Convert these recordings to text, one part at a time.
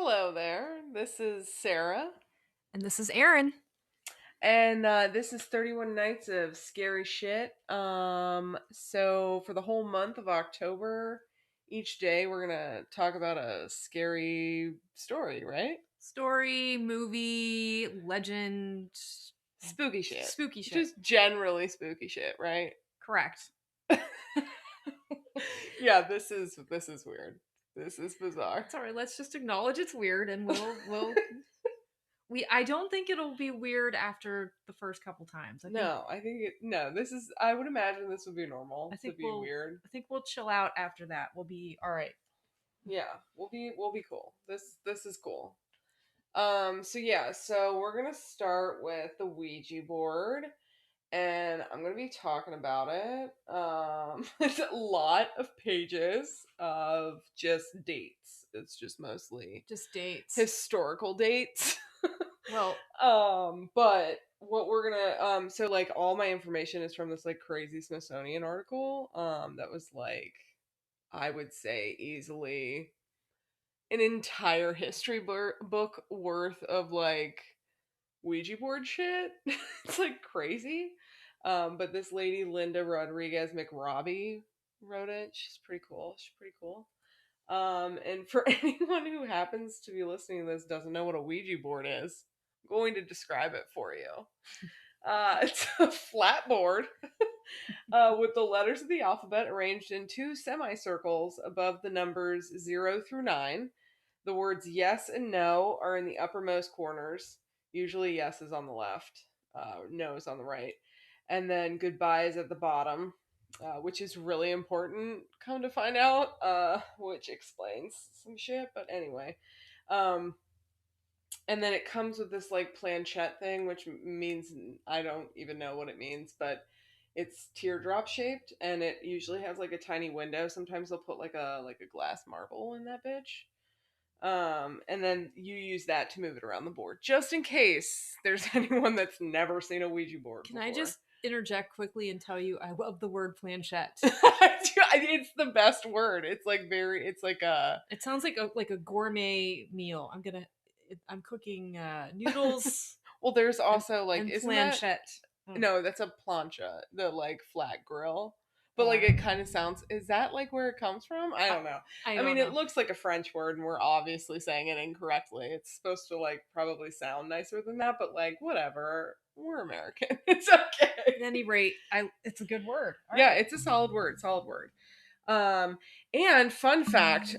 Hello there. This is Sarah, And this is Erin. and this is 31 Nights of Scary Shit. So for the whole month of October, each day we're gonna talk about a scary story, right? Story, movie, legend, Spooky shit. spooky shit. Just generally spooky shit, right? Correct. Yeah, this is weird. This is bizarre. It's alright, let's just acknowledge it's weird and we'll I don't think it'll be weird after the first couple times. This is I would imagine this would be normal I to think be weird. we'll chill out after that. We'll be alright. Yeah, we'll be cool. This is cool. So we're gonna start with the Ouija board, and I'm gonna be talking about it. It's a lot of pages of just dates. It's just mostly Just dates. historical dates. Well, But what we're gonna so like all my information is from this like crazy Smithsonian article. That was like I would say easily an entire history book worth of like Ouija board shit. It's like crazy. But this lady, Linda Rodriguez McRobbie, wrote it. She's pretty cool. She's pretty cool. And for anyone who happens to be listening to this doesn't know what a Ouija board is, I'm going to describe it for you. It's a flat board with the letters of the alphabet arranged in two semicircles above the numbers 0 through 9. The words yes and no are in the uppermost corners. Usually yes is on the left, no is on the right. And then goodbye is at the bottom, which is really important, come to find out, which explains some shit, but anyway. Um, and then it comes with this like planchette thing, which means I don't even know what it means, but it's teardrop shaped, and it usually has like a tiny window. Sometimes they'll put like a glass marble in that bitch. And then you use that to move it around the board, just in case there's anyone that's never seen a Ouija board can before. I just interject quickly and tell you I love the word planchette. It's the best word. It's like it's like a. It sounds like a gourmet meal. I'm cooking noodles. Well, there's also like and isn't planchette. that no? That's a plancha, the like flat grill. But like it kind of sounds. Is that like where it comes from? I don't know. I mean, it looks like a French word, and we're obviously saying it incorrectly. It's supposed to like probably sound nicer than that, but like whatever. We're American. It's okay. At any rate, it's a good word. All right. It's a solid word. Solid word. And fun fact,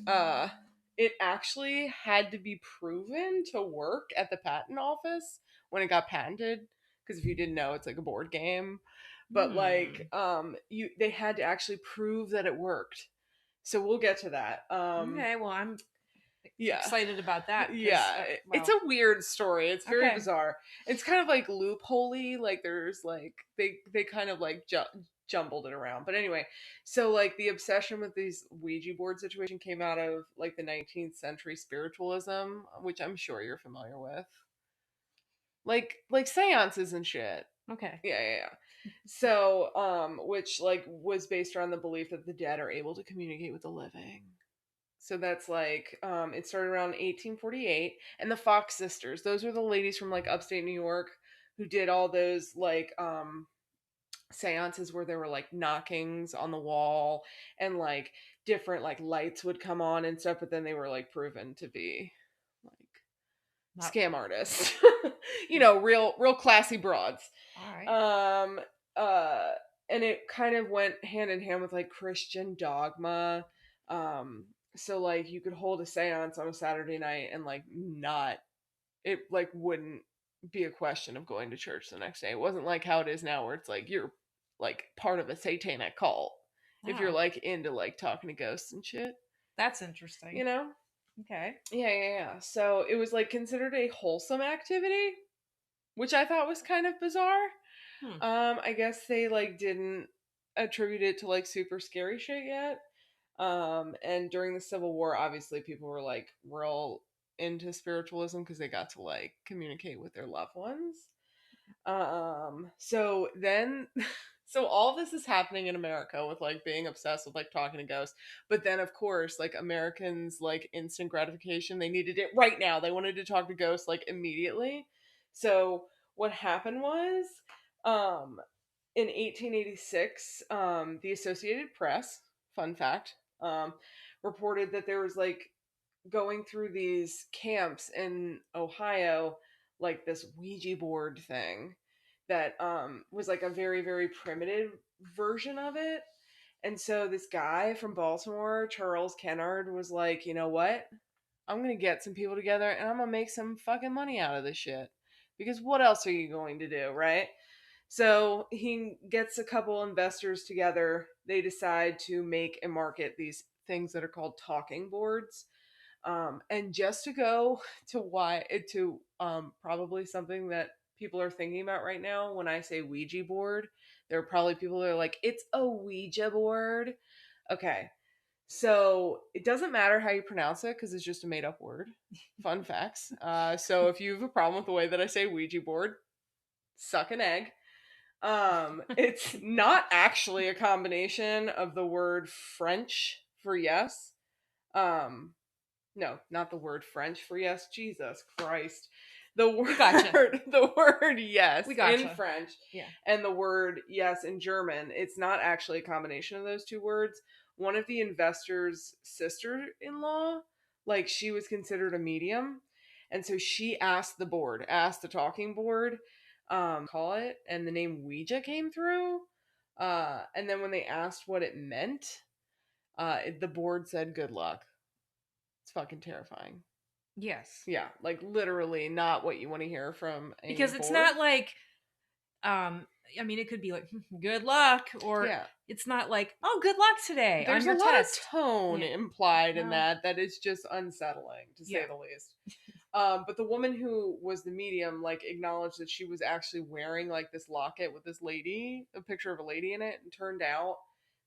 it actually had to be proven to work at the patent office when it got patented. Because if you didn't know, it's like a board game. But like, they had to actually prove that it worked. So we'll get to that. Okay, well, I'm excited about that. Yeah, it's a weird story. It's very bizarre. It's kind of like loopholey. Like there's like they kind of like jumbled it around. But anyway, so like the obsession with these Ouija board situation came out of like the 19th century spiritualism, which I'm sure you're familiar with. Like seances and shit. Okay. Yeah. So, which like was based around the belief that the dead are able to communicate with the living. So that's like, it started around 1848, and the Fox sisters. Those were the ladies from like upstate New York who did all those like seances where there were like knockings on the wall and like different like lights would come on and stuff, but then they were like proven to be like scam artists. Real classy broads. All right. And it kind of went hand in hand with like Christian dogma. So like you could hold a seance on a Saturday night and like not it like wouldn't be a question of going to church the next day. It wasn't like how it is now where it's like you're like part of a satanic cult if you're like into like talking to ghosts and shit. That's interesting. Okay. Yeah. So it was like considered a wholesome activity, which I thought was kind of bizarre. I guess they like didn't attribute it to like super scary shit yet. And during the Civil War, obviously people were like real into spiritualism because they got to like communicate with their loved ones. So then So all this is happening in America with like being obsessed with like talking to ghosts. But then of course, like Americans like instant gratification, they needed it right now. They wanted to talk to ghosts like immediately. So what happened was um in 1886, the Associated Press, fun fact, reported that there was like going through these camps in Ohio, like this Ouija board thing that was like a very, very primitive version of it. And so this guy from Baltimore, Charles Kennard, was like, you know what? I'm going to get some people together and I'm going to make some fucking money out of this shit. Because what else are you going to do, right? So he gets a couple investors together. They decide to make and market these things that are called talking boards. And just to go to probably something that people are thinking about right now when I say Ouija board, there are probably people that are like, it's a Ouija board. Okay, so it doesn't matter how you pronounce it because it's just a made up word. Fun facts. So if you have a problem with the way that I say Ouija board, suck an egg. It's not actually a combination of the word French for yes. Um, no, not the word French for yes. Jesus Christ. The word Gotcha. the word yes We in gotcha. French Yeah. and the word yes in German. It's not actually a combination of those two words. One of the investors' sister-in-law, like she was considered a medium, and so she asked the talking board, call it, and the name Ouija came through. And then when they asked what it meant, the board said good luck. It's fucking terrifying. Yes. Yeah, like literally not what you want to hear from a Because it's board. not like I mean it could be like good luck or Yeah. it's not like oh good luck today on There's a your lot of test. tone Yeah. implied in Well, that is just unsettling, to say yeah. the least. But the woman who was the medium, like, acknowledged that she was actually wearing, like, this locket with this lady, a picture of a lady in it, and turned out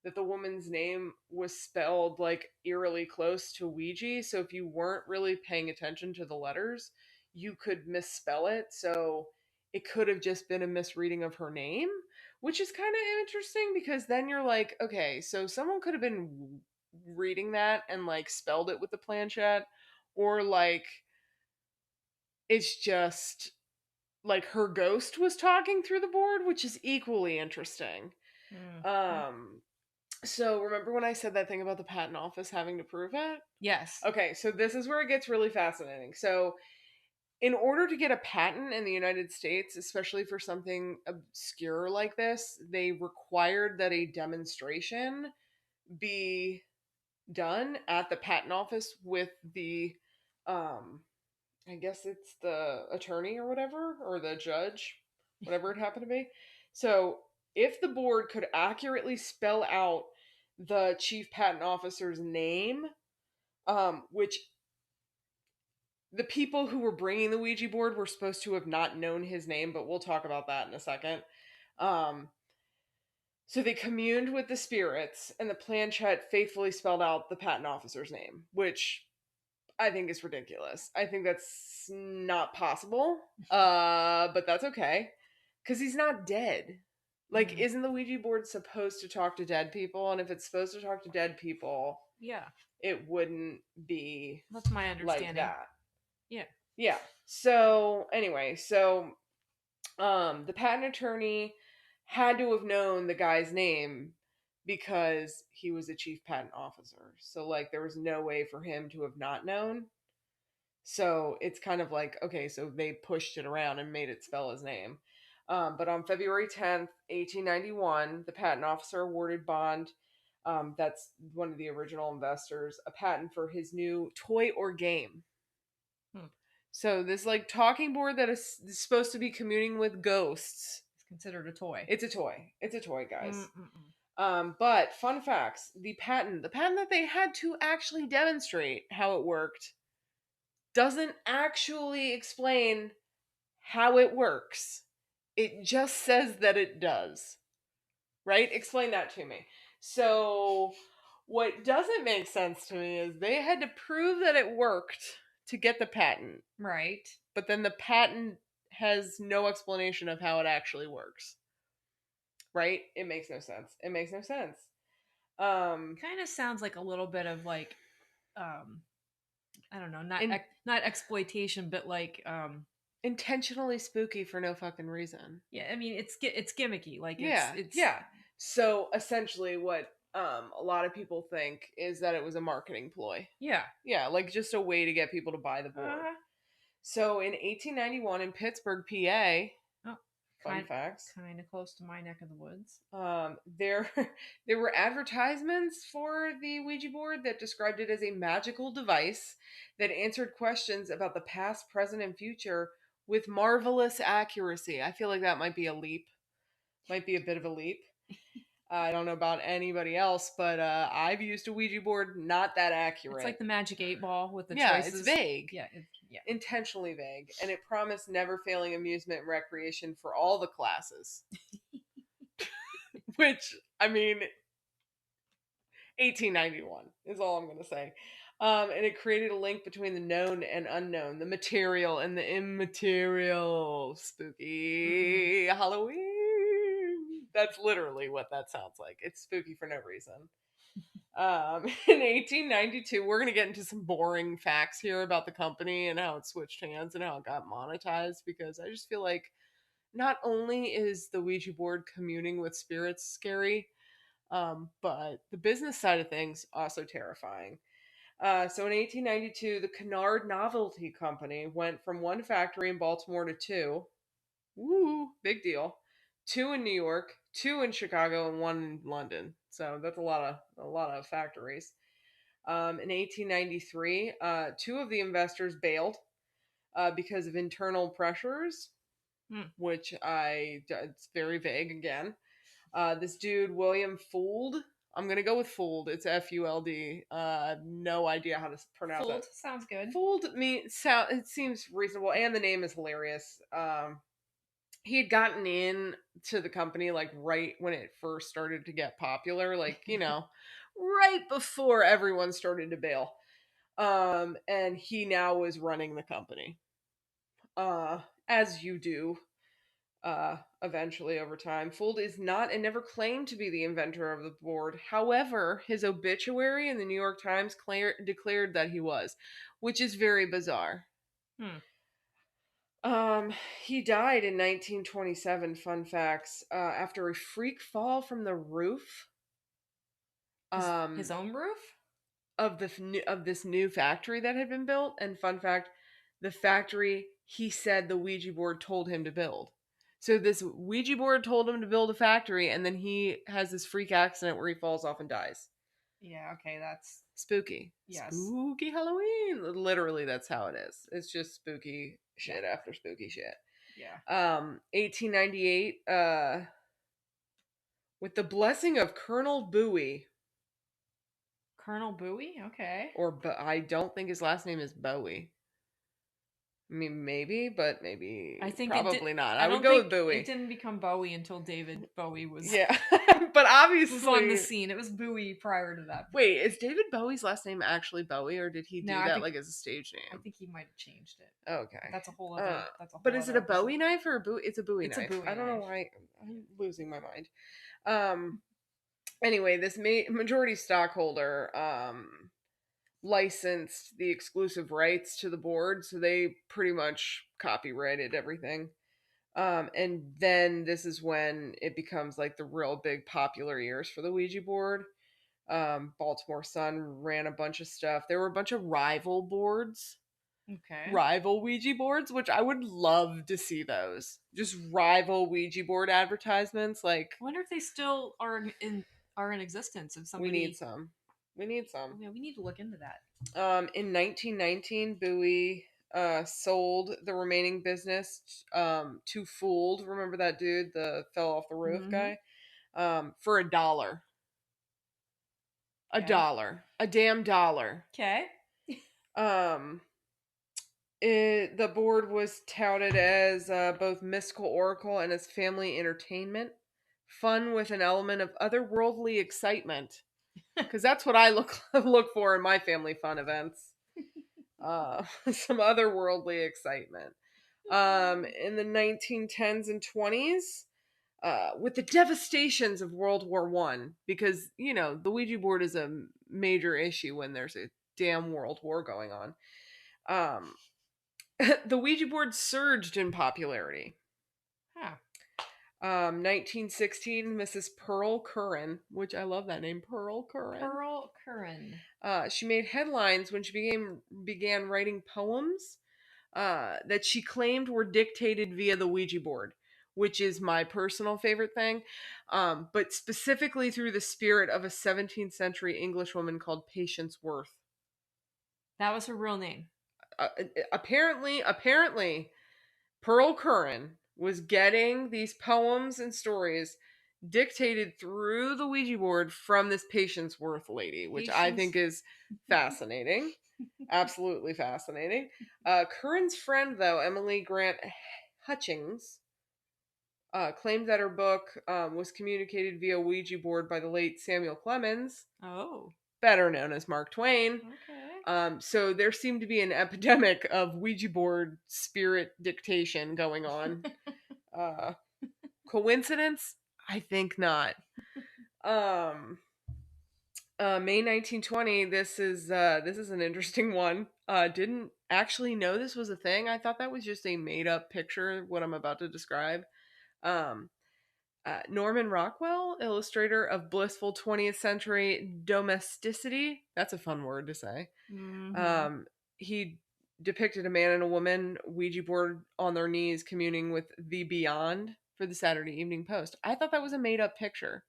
that the woman's name was spelled, like, eerily close to Ouija, so if you weren't really paying attention to the letters, you could misspell it, so it could have just been a misreading of her name, which is kind of interesting because then you're like, okay, so someone could have been reading that and, like, spelled it with the planchette, or, like, it's just like her ghost was talking through the board, which is equally interesting. Mm. Um, so remember when I said that thing about the patent office having to prove it? Yes. Okay, so this is where it gets really fascinating. So, in order to get a patent in the United States, especially for something obscure like this, they required that a demonstration be done at the patent office with the um I guess it's the attorney or whatever, or the judge, whatever it happened to be. So, if the board could accurately spell out the chief patent officer's name, which the people who were bringing the Ouija board were supposed to have not known his name, but we'll talk about that in a second. Um, so they communed with the spirits, and the planchette faithfully spelled out the patent officer's name, which I think is ridiculous. I think that's not possible. But that's okay. Cause he's not dead. Like, Mm. isn't the Ouija board supposed to talk to dead people? And if it's supposed to talk to dead people, Yeah. it wouldn't be That's my like understanding. that. Yeah. Yeah. So anyway, the patent attorney had to have known the guy's name because he was a chief patent officer. So like there was no way for him to have not known. So it's kind of like, okay, so they pushed it around and made it spell his name. But on February 10th, 1891, the patent officer awarded Bond, that's one of the original investors, a patent for his new toy or game. Hmm. So this like talking board that is supposed to be communing with ghosts. It's considered a toy. It's a toy. It's a toy, guys. Mm-mm-mm. But fun facts: the patent that they had to actually demonstrate how it worked, doesn't actually explain how it works. It just says that it does. Right? Explain that to me. So, what doesn't make sense to me is they had to prove that it worked to get the patent, Right. but then the patent has no explanation of how it actually works. right? It makes no sense. It makes no sense. Kind of sounds like a little bit of like, I don't know, In, not exploitation, but like, intentionally spooky for no fucking reason. yeah. I mean, it's gimmicky. Like Yeah, it's yeah. So essentially, what a lot of people think is that it was a marketing ploy. yeah. Yeah, like just a way to get people to buy the board. Uh, So in 1891 in Pittsburgh, PA, oh, fun facts. kind of close to my neck of the woods. There there were advertisements for the Ouija board that described it as a magical device that answered questions about the past, present, and future with marvelous accuracy. I feel like that might be a leap. Might be a bit of a leap. I don't know about anybody else, but I've used a Ouija board, not that accurate. It's like the Magic 8 Ball with the Yeah, choices. it's vague. Yeah, Intentionally vague, and it promised never failing amusement and recreation for all the classes. Which, I mean, 1891 is all I'm going to say. And it created a link between the known and unknown, the material and the immaterial. Spooky Halloween. That's literally what that sounds like. It's spooky for no reason. In 1892, we're going to get into some boring facts here about the company and how it switched hands and how it got monetized, because I just feel like not only is the Ouija board communing with spirits scary, but the business side of things also terrifying. So in 1892, the Kennard Novelty Company went from one factory in Baltimore to two. Woo, big deal. Two in New York, two in Chicago, and one in London. So that's a lot of factories. In 1893, two of the investors bailed because of internal pressures, which it's very vague again. This dude, William Fuld. I'm going to go with Fuld. It's Fuld. No idea how to pronounce Fold it. sounds good. Fuld it seems reasonable, and the name is hilarious. He had gotten in to the company like right when it first started to get popular, like, right before everyone started to bail. And he now was running the company. As you do eventually over time. Fuld is not and never claimed to be the inventor of the board. However, his obituary in the New York Times declared that he was, which is very bizarre. He died in 1927. Fun facts. After a freak fall from the roof. His own roof of this new factory that had been built. And fun fact, the factory he said the Ouija board told him to build. So this Ouija board told him to build a factory, and then he has this freak accident where he falls off and dies. Yeah, okay, that's spooky. Yes. Spooky Halloween. Literally, that's how it is. It's just spooky shit after spooky shit. Yeah. 1898, with the blessing of Colonel Bowie. Colonel Bowie? Okay. I don't think his last name is Bowie. I mean, maybe, but maybe I think probably not. I would go with Bowie. It didn't become Bowie until David Bowie was but obviously was on the scene. It was Bowie prior to that. Wait, is David Bowie's last name actually Bowie, or did he do that like as a stage name? I think he might have changed it. Okay, that's a whole other. But is it a Bowie knife or a Bowie? It's a Bowie knife. A Bowie I don't knife. know why I'm losing my mind. Anyway, this majority stockholder licensed the exclusive rights to the board, so they pretty much copyrighted everything. And then this is when it becomes like the real big popular years for the Ouija board. Baltimore Sun ran a bunch of stuff. There were a bunch of rival boards. Okay. Rival Ouija boards, which I would love to see those. Just rival Ouija board advertisements. Like, I wonder if they still are in existence. If somebody we need some. Yeah, we need to look into that. In 1919, Bowie sold the remaining business to Fuld. Remember that dude, the fell off the roof guy? For $1. A damn dollar. Okay. The board was touted as both mystical oracle and as family entertainment, fun with an element of otherworldly excitement, because that's what I look for in my family fun events. Some otherworldly excitement. In the 1910s and 20s, with the devastations of World War One, because the Ouija board is a major issue when there's a damn world war going on. The Ouija board surged in popularity. Huh. 1916, Mrs. Pearl Curran, which I love that name, Pearl Curran. Pearl Curran. She made headlines when she began writing poems that she claimed were dictated via the Ouija board, which is my personal favorite thing, but specifically through the spirit of a 17th century Englishwoman called Patience Worth. That was her real name. Apparently, Pearl Curran was getting these poems and stories dictated through the Ouija board from this Patience Worth lady, which I think is fascinating. Absolutely fascinating. Curran's friend, though, Emily Grant Hutchings, claimed that her book was communicated via Ouija board by the late Samuel Clemens. Oh. Better known as Mark Twain. Okay. So there seemed to be an epidemic of Ouija board spirit dictation going on. Coincidence? I think not. May 1920. This is an interesting one. Didn't actually know this was a thing. I thought that was just a made up picture. What I'm about to describe. Norman Rockwell, illustrator of blissful 20th century domesticity. That's a fun word to say. Mm-hmm. He depicted a man and a woman Ouija board on their knees communing with the beyond for the Saturday Evening Post. I thought that was a made up picture.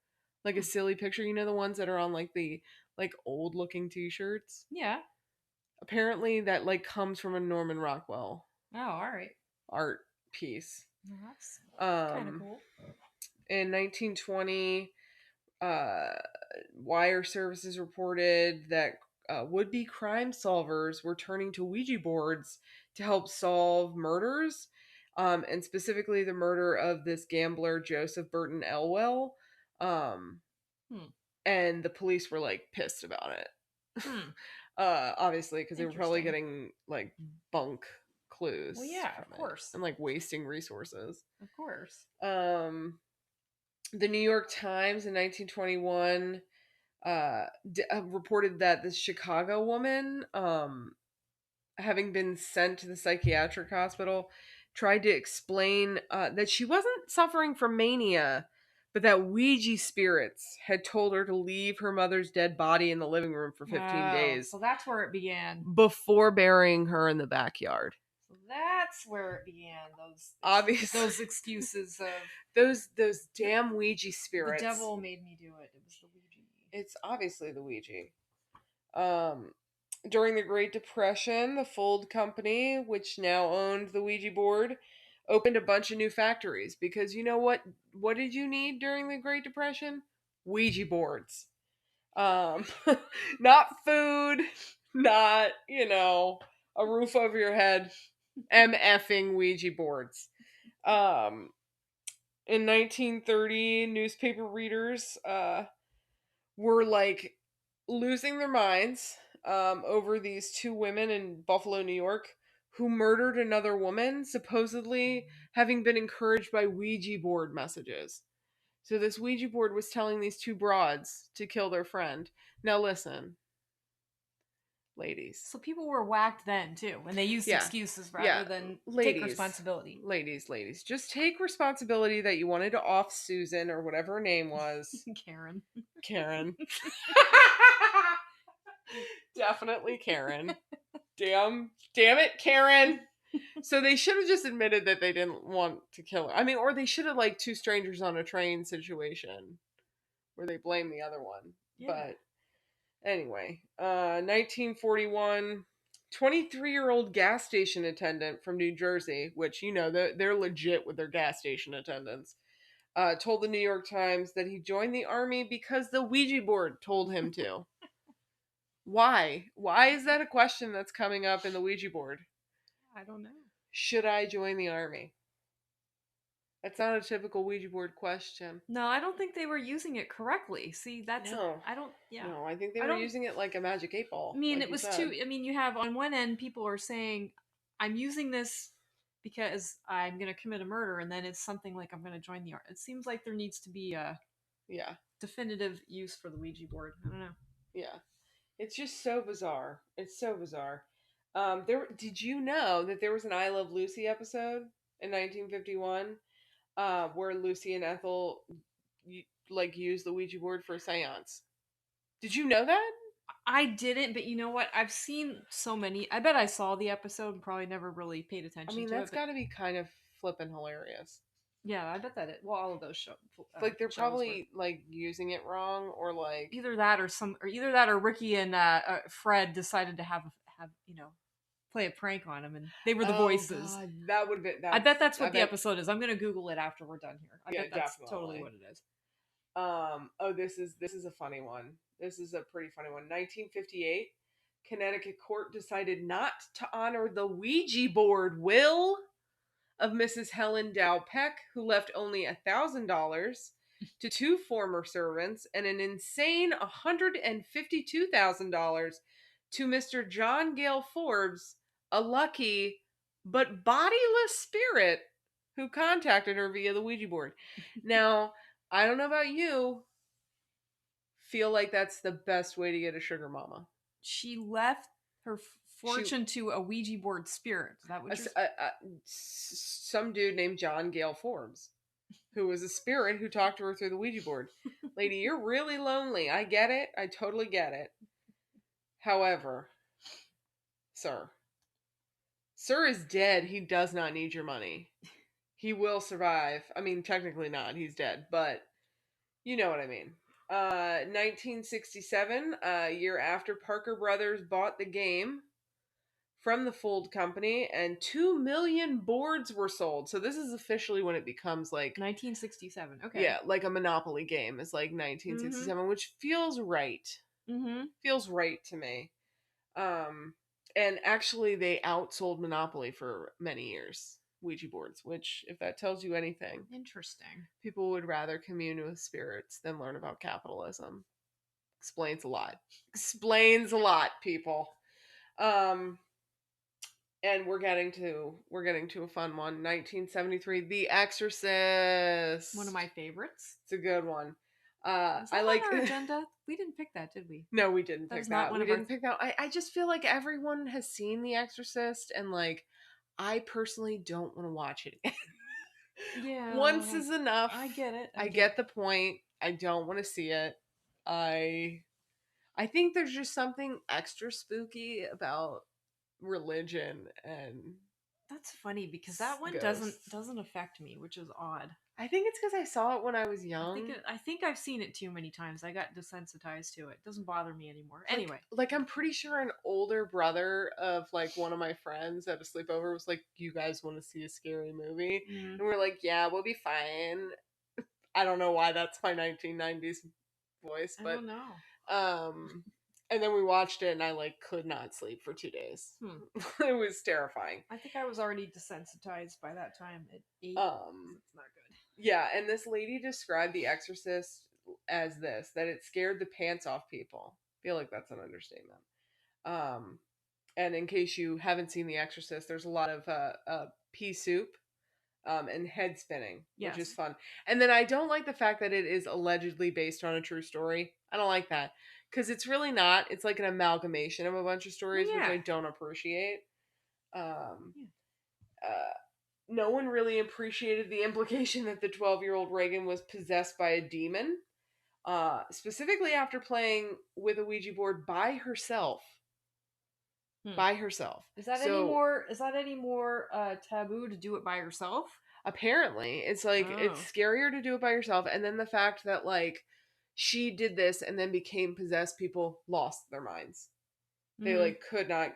Like a silly picture, the ones that are on like the old looking t-shirts. Yeah. Apparently that comes from a Norman Rockwell Oh, all right. art piece. Well, that's kind of cool. In 1920, wire services reported that would-be crime solvers were turning to Ouija boards to help solve murders, and specifically the murder of this gambler Joseph Burton Elwell. And the police were pissed about it. Obviously, because they were probably getting bunk clues. Well, yeah, of course. And wasting resources. Of course. The New York Times in 1921 reported that this Chicago woman, having been sent to the psychiatric hospital, tried to explain that she wasn't suffering from mania, but that Ouija spirits had told her to leave her mother's dead body in the living room for 15 days. So that's where it began. Before burying her in the backyard. So that's where it began. Those excuses of those damn Ouija spirits. The devil made me do it. It was the Ouija. It's obviously the Ouija. During the Great Depression, the Fold Company, which now owned the Ouija board, opened a bunch of new factories because you know what? What did you need during the Great Depression? Ouija boards. Not food, not, a roof over your head. MFing Ouija boards. In 1930, newspaper readers were losing their minds over these two women in Buffalo, New York, who murdered another woman, supposedly having been encouraged by Ouija board messages. So this Ouija board was telling these two broads to kill their friend. Now listen, ladies. So people were whacked then too, and they used excuses rather than take responsibility. Ladies, just take responsibility that you wanted to off Susan or whatever her name was. Karen. Definitely Karen. Damn it, Karen. So they should have just admitted that they didn't want to kill her. I mean, or they should have two strangers on a train situation where they blame the other one. Yeah. But anyway, 1941, 23-year-old gas station attendant from New Jersey, which, they're legit with their gas station attendants, told the New York Times that he joined the army because the Ouija board told him to. Why? Why is that a question that's coming up in the Ouija board? I don't know. Should I join the army? That's not a typical Ouija board question. No, I don't think they were using it correctly. See, that's No, I think they were using it like a magic 8 ball. I mean, it was too. I mean, you have on one end people are saying, "I'm using this because I'm gonna commit a murder, and then it's something like I'm gonna join the art. It seems like there needs to be a Yeah. definitive use for the Ouija board. I don't know. Yeah. It's just so bizarre. It's so bizarre. There did you know that there was an I Love Lucy episode in 1951 where Lucy and Ethel like used the Ouija board for a séance? Did you know that? I didn't, but you know what? I've seen so many. I bet I saw the episode and probably never really paid I attention mean, to it. that's But got to be kind of flippin' hilarious. yeah, I bet that it. Well, all of those Like they're shows were probably like using it wrong or like either that or either that or Ricky and Fred decided to have play a prank on him, and they were the oh voices. god, that would be I bet that's I what the bet episode is. I'm gonna Google it after we're done here. I yeah, bet that's totally definitely. what it is. Oh, this is a funny one. This is a pretty funny one. 1958, Connecticut court decided not to honor the Ouija board will of Mrs. Helen Dow Peck, who left only $1,000 to two former servants and an insane $152,000 to Mr. John Gale Forbes, a lucky but bodiless spirit who contacted her via the Ouija board. Now, I don't know about you, feel like that's the best way to get a sugar mama. She left her fortune to a Ouija board spirit. Is that what you're saying? Some dude named John Gale Forbes, who was a spirit who talked to her through the Ouija board. Lady, you're really lonely. I get it. I totally get it. However, sir is dead. He does not need your money. He will survive. I mean, technically not. He's dead, but you know what I mean. 1967, a year after Parker Brothers bought the game from the Fold Company, and 2 million boards were sold. So this is officially when it becomes like 1967. Okay. yeah, like a Monopoly game is like 1967, which feels right. Mm-hmm. Feels right to me. And actually, they outsold Monopoly for many years. Ouija boards, which, if that tells you anything, Interesting. people would rather commune with spirits than learn about capitalism. Explains a lot. Explains a lot, people. And we're getting to a fun one. 1973, The Exorcist. One of my favorites. It's a good one. Was that I like on our agenda. We didn't pick that, did we? No, we didn't pick that. One We of our didn't pick that. I just feel like everyone has seen The Exorcist, and like I personally don't want to watch it again. Yeah. Once is enough. I get it. I get the point. I don't want to see it. I think there's just something extra spooky about religion, and That's funny because that one ghosts. doesn't affect me, which is odd. I think it's because I saw it when I was young. I think I've seen it too many times. I got desensitized to it. It doesn't bother me anymore. Anyway, like I'm pretty sure an older brother of like one of my friends at a sleepover was like, "You guys want to see a scary movie?" And we're like, "Yeah, we'll be fine." I don't know why that's my 1990s voice, but I don't know. and then we watched it, and I like could not sleep for 2 days. It was terrifying. I think I was already desensitized by that time at 8. It's not good. Yeah, and this lady described The Exorcist as this, that it scared the pants off people. I feel like that's an understatement. And in case you haven't seen The Exorcist, there's a lot of pea soup and head spinning, which is fun. And then I don't like the fact that it is allegedly based on a true story. I don't like that. Because it's really not. It's like an amalgamation of a bunch of stories, which I don't appreciate. No one really appreciated the implication that the 12-year-old Reagan was possessed by a demon, specifically after playing with a Ouija board by herself. By herself. Is that any more taboo to do it by yourself? Apparently. It's like it's scarier to do it by yourself, and then the fact that like she did this and then became possessed, people lost their minds. They like could not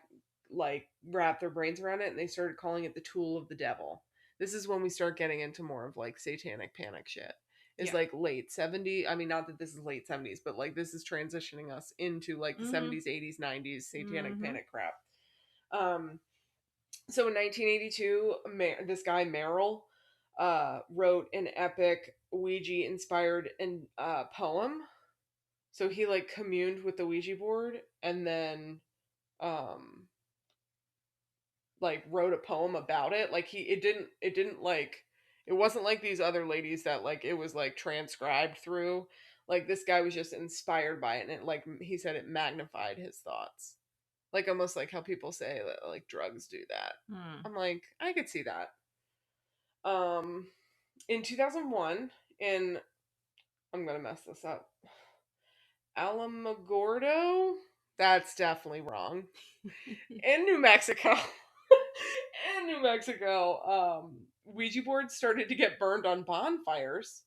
like wrap their brains around it, and they started calling it the tool of the devil. This is when we start getting into more of like satanic panic shit. It's like late 70s. I mean, not that this is late 70s, but like this is transitioning us into like the 70s, 80s, 90s satanic panic crap. So in 1982, this guy Merrill wrote an epic Ouija inspired poem. So he like communed with the Ouija board, and then like wrote a poem about it. Like it didn't like it wasn't like these other ladies that like it was like transcribed through. Like this guy was just inspired by it, and it like he said it magnified his thoughts. Like almost like how people say that like drugs do that. Hmm. I'm like, I could see that. Um in 2001 in I'm going to mess this up. Alamogordo? That's definitely wrong. In New Mexico. In New Mexico, Ouija boards started to get burned on bonfires,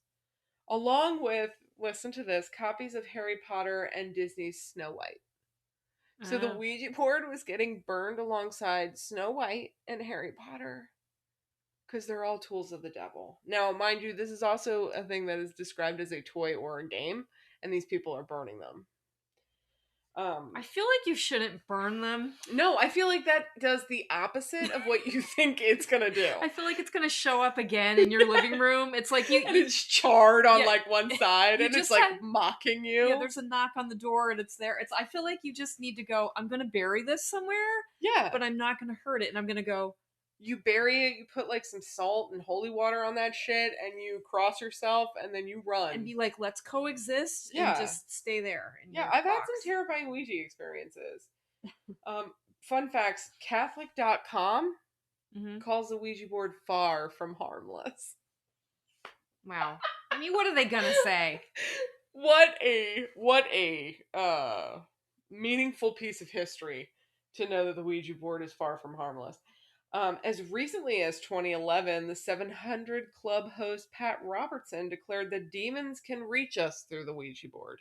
along with, listen to this, copies of Harry Potter and Disney's Snow White. So the Ah. Ouija board was getting burned alongside Snow White and Harry Potter because they're all tools of the devil. Now, mind you, this is also a thing that is described as a toy or a game, and these people are burning them. I feel like you shouldn't burn them. No, I feel like that does the opposite of what you think it's gonna do. I feel like it's gonna show up again in your living room. It's like and it's charred on yeah, like one side, you and it's just like have- mocking you. Yeah, there's a knock on the door and it's there. I feel like you just need to go, I'm gonna bury this somewhere, Yeah, but I'm not gonna hurt it, and I'm gonna go. you bury it. You put like some salt and holy water on that shit, and you cross yourself, and then you run And be like, let's coexist and Yeah. just stay there. In Yeah, your I've had box. some terrifying Ouija experiences. Fun facts: Catholic.com Mhm. calls the Ouija board far from harmless. Wow. I mean, what are they gonna say? What a meaningful piece of history to know that the Ouija board is far from harmless. As recently as 2011, the 700 Club host Pat Robertson declared that demons can reach us through the Ouija board.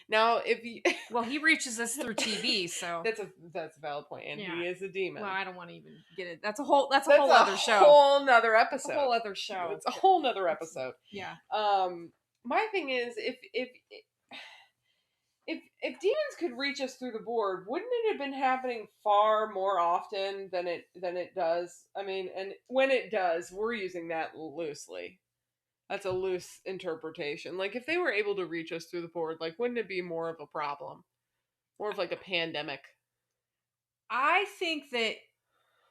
Now, if you Well, he reaches us through TV, so that's a valid point, and Yeah. he is a demon. well, I don't want to even get it. That's a whole That's other show. Whole nother It's episode. a whole other show. It's a whole nother episode. Yeah. My thing is, if demons could reach us through the board, wouldn't it have been happening far more often than it does? I mean, and when it does, we're using that loosely. That's a loose interpretation. Like if they were able to reach us through the board, like wouldn't it be more of a problem? More of like a pandemic. I think that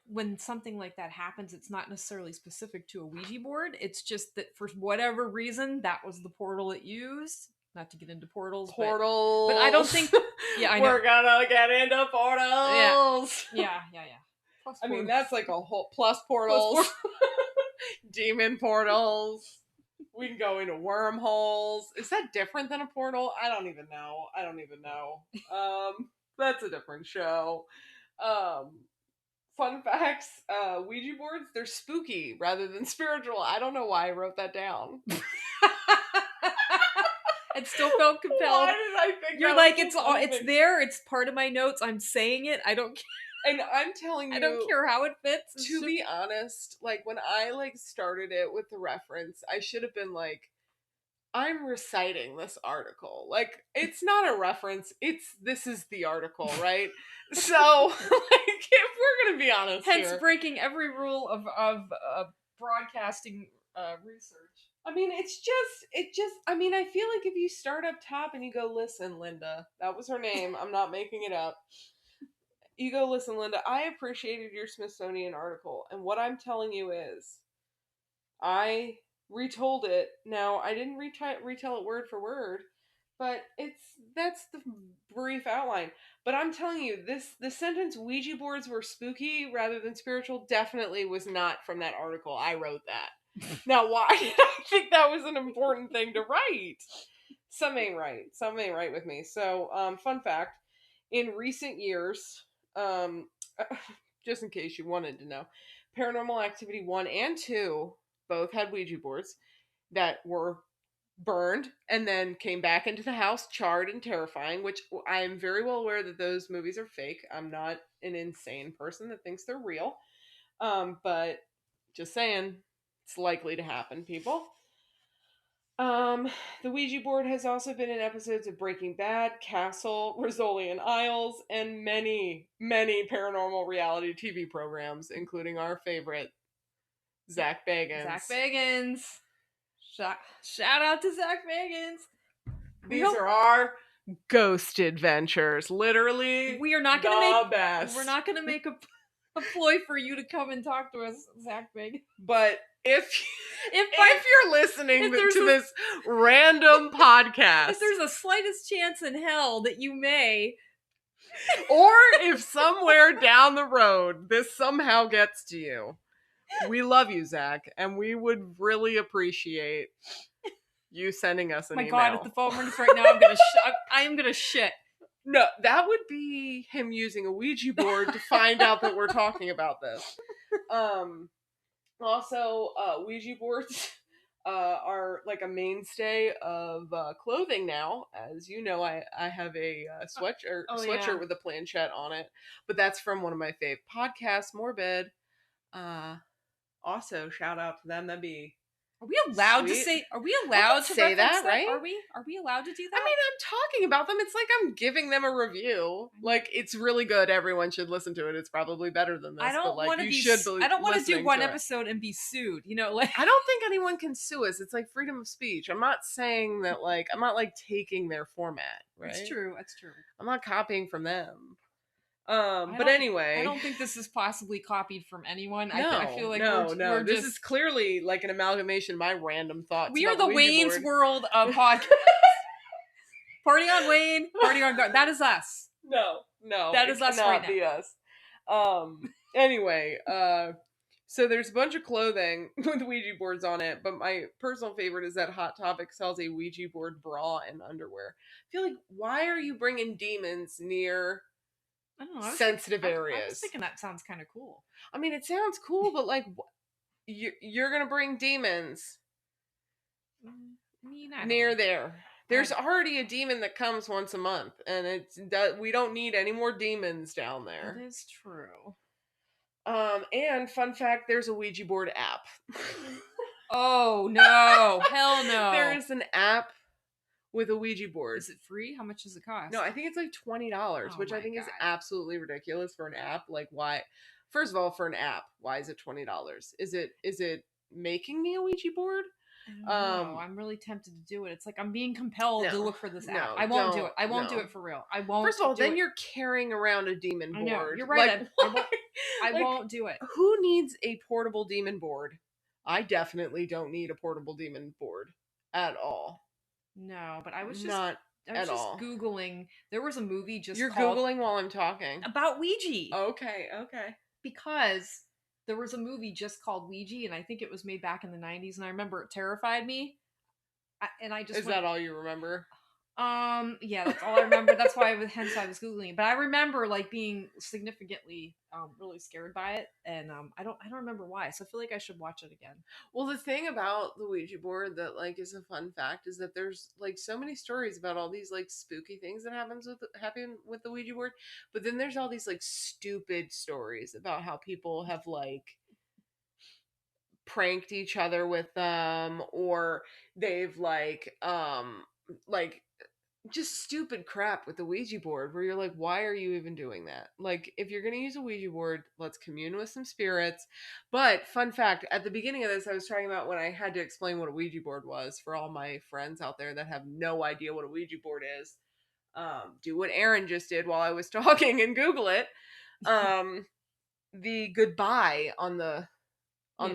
when something like that happens, it's not necessarily specific to a Ouija board. It's just that for whatever reason, that was the portal it used. Not to get into portals, Portals. but I don't think. Yeah, I know. We're gonna get into portals. Yeah. Plus I mean, portals. that's like a whole plus portals, demon portals. We can go into wormholes. Is that different than a portal? I don't even know. That's a different show. Fun facts: Ouija boards, they're spooky rather than spiritual. I don't know why I wrote that down. It still felt compelled. Why did I think You're that like, was so it's funny? there. It's part of my notes. I'm saying it. I don't care. And I'm telling you, I don't care how it fits. It's to just- be honest, like when I like started it with the reference, I should have been like, I'm reciting this article. Like it's not a reference. This is the article, right? So like if we're gonna be honest hence here, breaking every rule of broadcasting research. I mean, I mean, I feel like if you start up top and you go, listen, Linda, that was her name. I'm not making it up. You go, listen, Linda, I appreciated your Smithsonian article. And what I'm telling you is, I retold it. Now, I didn't retell it word for word, but that's the brief outline. But I'm telling you, the sentence Ouija boards were spooky rather than spiritual definitely was not from that article. I wrote that. Now, why did I think that was an important thing to write? Some ain't right with me. So, fun fact, in recent years, just in case you wanted to know, Paranormal Activity 1 and 2 both had Ouija boards that were burned and then came back into the house charred and terrifying, which I'm very well aware that those movies are fake. I'm not an insane person that thinks they're real. But just saying, it's likely to happen, people. The Ouija board has also been in episodes of Breaking Bad, Castle, Rizzoli and Isles, and many, many paranormal reality TV programs, including our favorite, Zach Bagans. Zach Bagans. Shout out to Zach Bagans. These are our ghost adventures. Literally, we are not going to make. best. We're not going to make a a ploy for you to come and talk to us, Zach Big. But if If you're listening there's to a- this random podcast, if there's a slightest chance in hell that you may, or if somewhere down the road this somehow gets to you, we love you, Zach, and we would really appreciate you sending us an my email. God, if the phone rings right now, I am gonna shit. No, that would be him using a Ouija board to find out that we're talking about this. Also, Ouija boards are like a mainstay of clothing now. As you know, I have a sweatshirt with a planchette on it, but that's from one of my fave podcasts, Morbid. Also, shout out to them. That'd be. Are we allowed to sweet. say? Are we allowed to say reference that? Right? Are we allowed to do that? I mean, I'm talking about them. It's like I'm giving them a review. Like, it's really good. Everyone should listen to it. It's probably better than this. I don't want to I don't want to do one episode and be sued. You know, like I don't think anyone can sue us. It's like freedom of speech. I'm not saying that. Like, I'm not like taking their format. Right? It's true. That's true. I'm not copying from them. I But anyway, don't think this is possibly copied from anyone. No, I feel like we're this is clearly like an amalgamation of my random thoughts. We are the Wayne's World podcast. Party on Wayne, party on God. That is us. No, that is us right now. Be us. Anyway, so there's a bunch of clothing with Ouija boards on it, but my personal favorite is that Hot Topic sells a Ouija board bra and underwear. I feel like, why are you bringing demons near? I don't know. Sensitive areas. I was thinking that sounds kind of cool. I mean, it sounds cool, but like, you're gonna bring demons near there. There's already a demon that comes once a month, and we don't need any more demons down there. That is true. And fun fact, there's a Ouija board app. Oh no! Hell no! There is an app with a Ouija board. Is it free? How much does it cost? No, I think it's like $20, which I think is absolutely ridiculous for an app. Like, why? First of all, for an app, why is it $20? Is it making me a Ouija board? I'm really tempted to do it. It's like I'm being compelled to look for this app. No, I won't do it. I won't do it for real. I won't. First of all, then you're carrying around a demon board. I know, you're right. Like, I won't do it. Who needs a portable demon board? I definitely don't need a portable demon board at all. No, but I was just not at all. Googling. There was a movie just You're Googling while I'm talking about Ouija. Okay. Because there was a movie just called Ouija, and I think it was made back in the 90s, and I remember it terrified me. That all you remember? Yeah, that's all I remember. That's why I was Googling it. But I remember like being significantly really scared by it, and I don't remember why. So I feel like I should watch it again. Well, the thing about the Ouija board that like is a fun fact is that there's like so many stories about all these like spooky things that happen with the Ouija board, but then there's all these like stupid stories about how people have like pranked each other with them, or they've like just stupid crap with the Ouija board where you're like, why are you even doing that? Like, if you're going to use a Ouija board, let's commune with some spirits. But fun fact, at the beginning of this, I was talking about when I had to explain what a Ouija board was for all my friends out there that have no idea what a Ouija board is. Do what Aaron just did while I was talking and Google it. The goodbye on the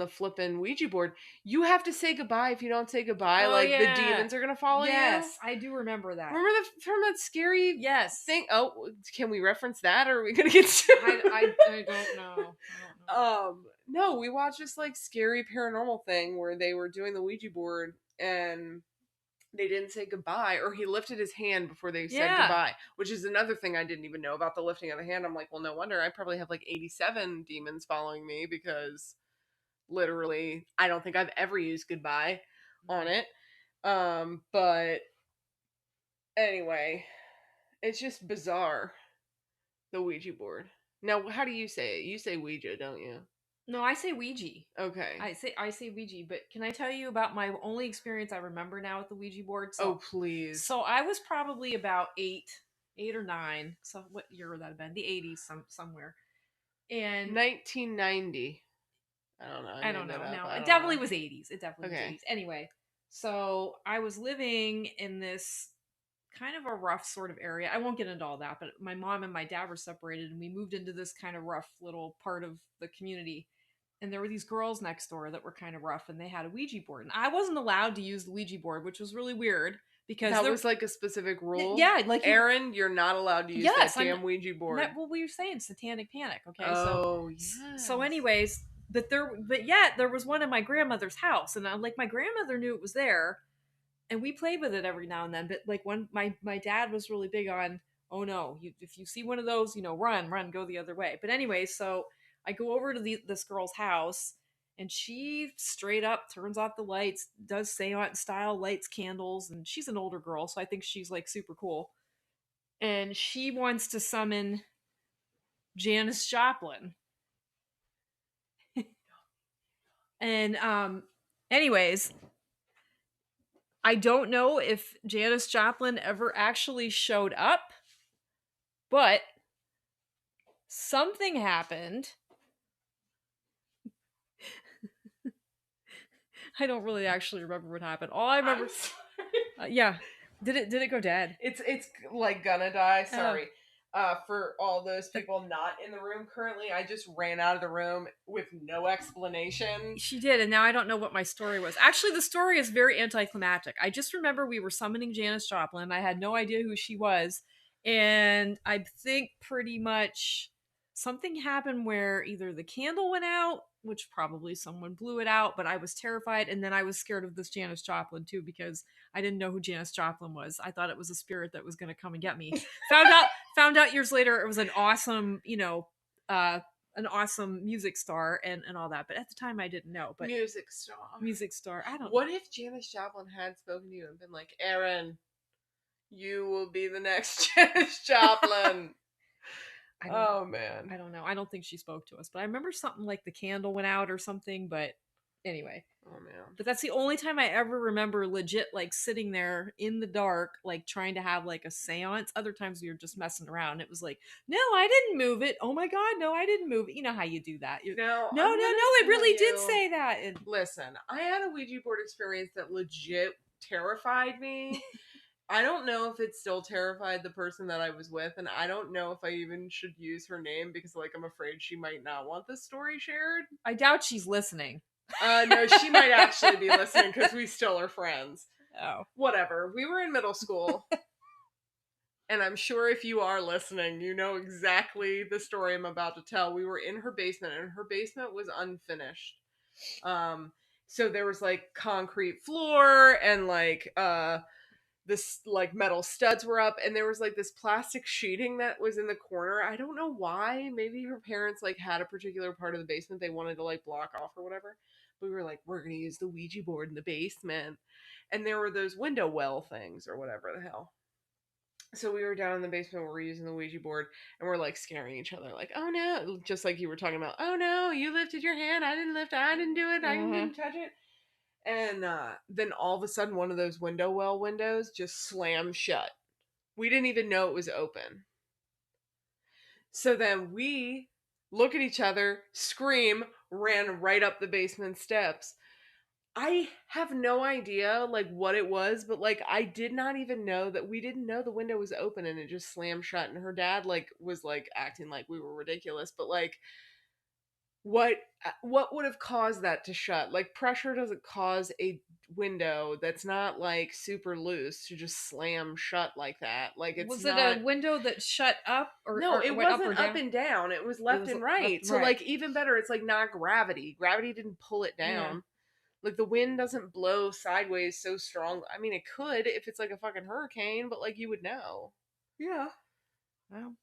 flippin' Ouija board, you have to say goodbye. If you don't say goodbye, the demons are gonna follow you. Yes, I do remember that. Remember from that scary thing? Oh, can we reference that, or are we gonna get sued? I don't know. No, we watched this like scary paranormal thing where they were doing the Ouija board and they didn't say goodbye, or he lifted his hand before they said goodbye, which is another thing I didn't even know about the lifting of the hand. I'm like, well, no wonder I probably have like 87 demons following me, because literally I don't think I've ever used goodbye on it. But anyway, it's just bizarre, the Ouija board. Now, how do you say it? You say Ouija, don't you? No, I say Ouija. Okay. I say Ouija, but can I tell you about my only experience I remember now with the Ouija board? So, please. So I was probably about 8 or 9. So what year would that have been? The 80s, somewhere. And 1990. I don't know. No, it definitely was 80s. It definitely was 80s. Anyway, so I was living in this kind of a rough sort of area. I won't get into all that, but my mom and my dad were separated, and we moved into this kind of rough little part of the community. And there were these girls next door that were kind of rough, and they had a Ouija board. And I wasn't allowed to use the Ouija board, which was really weird because That was like a specific rule. yeah, like Aaron, you're not allowed to use yes, that damn Ouija board. What we were saying, satanic panic. Okay, oh, yes. so anyways, but yet there was one in my grandmother's house, and I'm like, my grandmother knew it was there, and we played with it every now and then. But like when my dad was really big on, oh no, if you see one of those, run, go the other way. But anyway, so I go over to this girl's house, and she straight up turns off the lights, does seance style, lights candles, and she's an older girl, so I think she's like super cool. And she wants to summon Janis Joplin. And anyways, I don't know if Janis Joplin ever actually showed up, but something happened. I don't really actually remember what happened. All I remember, yeah, did it go dead? It's like gonna die. Sorry. For all those people not in the room currently, I just ran out of the room with no explanation. She did, and now I don't know what my story was. Actually, the story is very anticlimactic. I just remember we were summoning Janis Joplin. I had no idea who she was, and I think pretty much something happened where either the candle went out, which probably someone blew it out, but I was terrified, and then I was scared of this Janis Joplin too because I didn't know who Janis Joplin was. I thought it was a spirit that was going to come and get me. Found out years later it was an awesome, an awesome music star and all that. But at the time I didn't know. But music star. I don't. What if Janis Joplin had spoken to you and been like, Aaron, you will be the next Janis Joplin? Oh man, I don't know. I don't think she spoke to us, but I remember something like the candle went out or something. But anyway. Oh man. But that's the only time I ever remember legit like sitting there in the dark, like trying to have like a seance. Other times we were just messing around. It was like, no, I didn't move it. Oh my God, no, I didn't move it. You know how you do that. No, it really did say that. And listen, I had a Ouija board experience that legit terrified me. I don't know if it still terrified the person that I was with, and I don't know if I even should use her name because, like, I'm afraid she might not want this story shared. I doubt she's listening. No, she might actually be listening because we still are friends. Oh. Whatever. We were in middle school, and I'm sure if you are listening, you know exactly the story I'm about to tell. We were in her basement, and her basement was unfinished. So there was, like, concrete floor, and, like, this like metal studs were up, and there was like this plastic sheeting that was in the corner. I don't know why. Maybe her parents like had a particular part of the basement they wanted to like block off or whatever. We were like, we're gonna use the Ouija board in the basement, and there were those window well things or whatever the hell. So we were down in the basement where we're using the Ouija board, and we're like scaring each other, like, oh no, just like you were talking about. Oh no, you lifted your hand. I didn't lift it. I didn't do it. I didn't touch it. And then all of a sudden, one of those window well windows just slammed shut. We didn't even know it was open. So then we look at each other, scream, ran right up the basement steps. I have no idea, like, what it was, but, like, I did not even know that we didn't know the window was open and it just slammed shut. And her dad, like, was, like, acting like we were ridiculous. But, like, what would have caused that to shut? Like, pressure doesn't cause a window that's not like super loose to just slam shut like that. Like, it's was not... it a window that shut up or no, it wasn't up and down. It was left and right. So like, even better, it's like not gravity. Gravity didn't pull it down. Yeah. Like, the wind doesn't blow sideways so strong. I mean, it could if it's like a fucking hurricane, but like, you would know. Yeah. Well,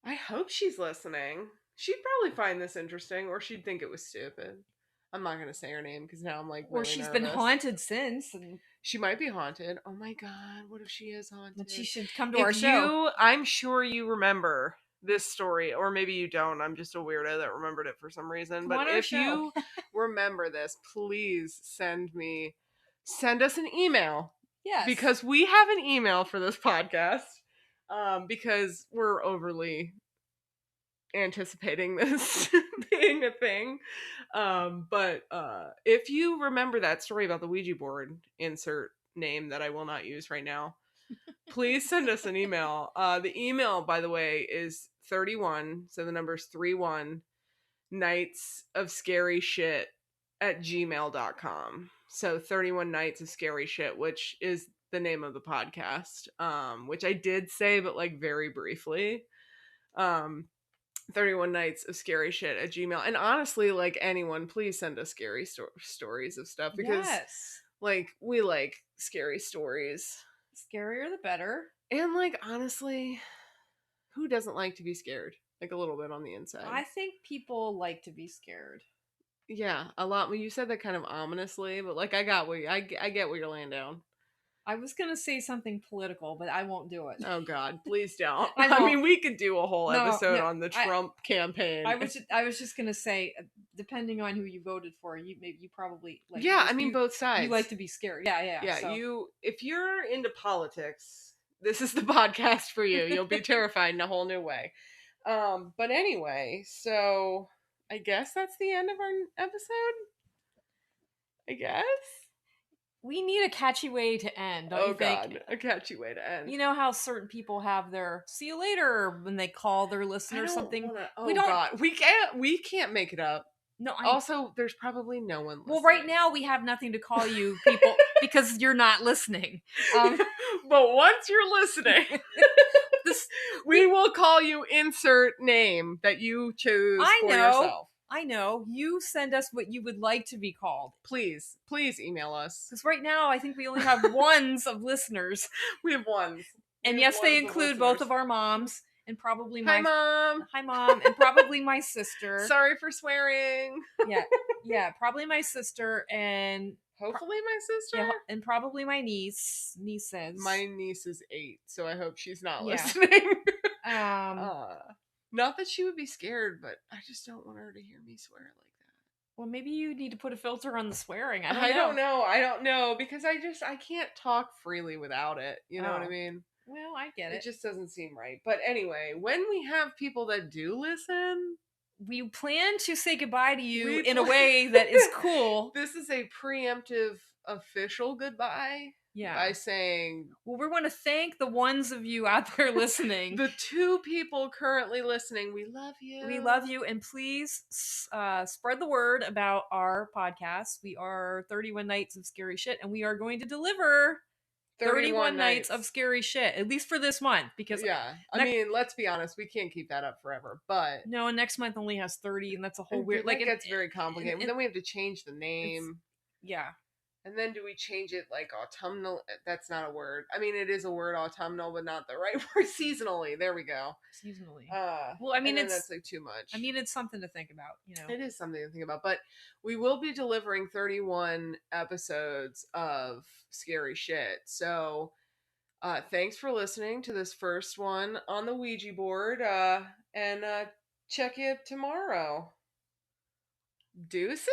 I hope she's listening. She'd probably find this interesting, or she'd think it was stupid. I'm not going to say her name because now I'm like really or she's nervous. Been haunted since. And she might be haunted. Oh my God, what if she is haunted? But she should come to our show. I'm sure you remember this story, or maybe you don't. I'm just a weirdo that remembered it for some reason. But if you remember this, please send us an email. Yes. Because we have an email for this podcast. Because we're overly anticipating this being a thing. But if you remember that story about the Ouija board, insert name that I will not use right now, please send us an email. The email, by the way, is 31, so the number's 31 nights of scary shit at gmail.com. So 31 nights of scary shit, which is the name of the podcast, which I did say, but like very briefly. 31 nights of scary shit at gmail. And honestly, like anyone, please send us scary stories of stuff, because Yes. like we like scary stories. Scarier the better. And like honestly, who doesn't like to be scared? Like a little bit on the inside. I think people like to be scared. Yeah, a lot. Well, you said that kind of ominously, but like I got what I get what you're laying down. I was gonna say something political, but I won't do it. Oh God, please don't. I I won't. mean, we could do a whole No, episode no, on the Trump campaign. I was just gonna say, depending on who you voted for, you probably like. Yeah, to I mean both sides. You like to be scared. Yeah. Yeah, So. if you're into politics, this is the podcast for you. You'll be terrified in a whole new way. But anyway, so I guess that's the end of our episode. I guess. We need a catchy way to end, don't you think? God, a catchy way to end. You know how certain people have their "see you later" when they call their listener something. We don't. God, we can't make it up. No. Also, there's probably no one listening. Well, right now we have nothing to call you people because you're not listening. But once you're listening, we will call you insert name that you choose for yourself. I know. You send us what you would like to be called. Please email us. Because right now, I think we only have ones of listeners. We have ones. And yes, they include both of our moms and probably my... Hi, Mom. And probably my sister. Sorry for swearing. Yeah. Probably my sister and... Hopefully my sister? Yeah, and probably my nieces. My niece is 8, so I hope she's not listening. Not that she would be scared, but I just don't want her to hear me swear like that. Well, maybe you need to put a filter on the swearing. I don't know, because I can't talk freely without it. You know what I mean? Well, I get it. It just doesn't seem right. But anyway, when we have people that do listen, we plan to say goodbye to you in a way that is cool. This is a preemptive official goodbye. Yeah. By saying... Well, we want to thank the ones of you out there listening. The 2 people currently listening. We love you. We love you. And please spread the word about our podcast. We are 31 Nights of Scary Shit. And we are going to deliver 31 nights of scary shit. At least for this month. Because I mean, let's be honest. We can't keep that up forever. But... No, and next month only has 30. And that's a whole weird... Like, it gets very complicated. Then we have to change the name. Yeah. And then do we change it like autumnal? That's not a word. I mean, it is a word, autumnal, but not the right word. Seasonally. There we go. Seasonally. Well, I mean, that's like too much. I mean, it's something to think about, you know. It is something to think about. But we will be delivering 31 episodes of scary shit. So thanks for listening to this first one on the Ouija board. And check you tomorrow. Deuces?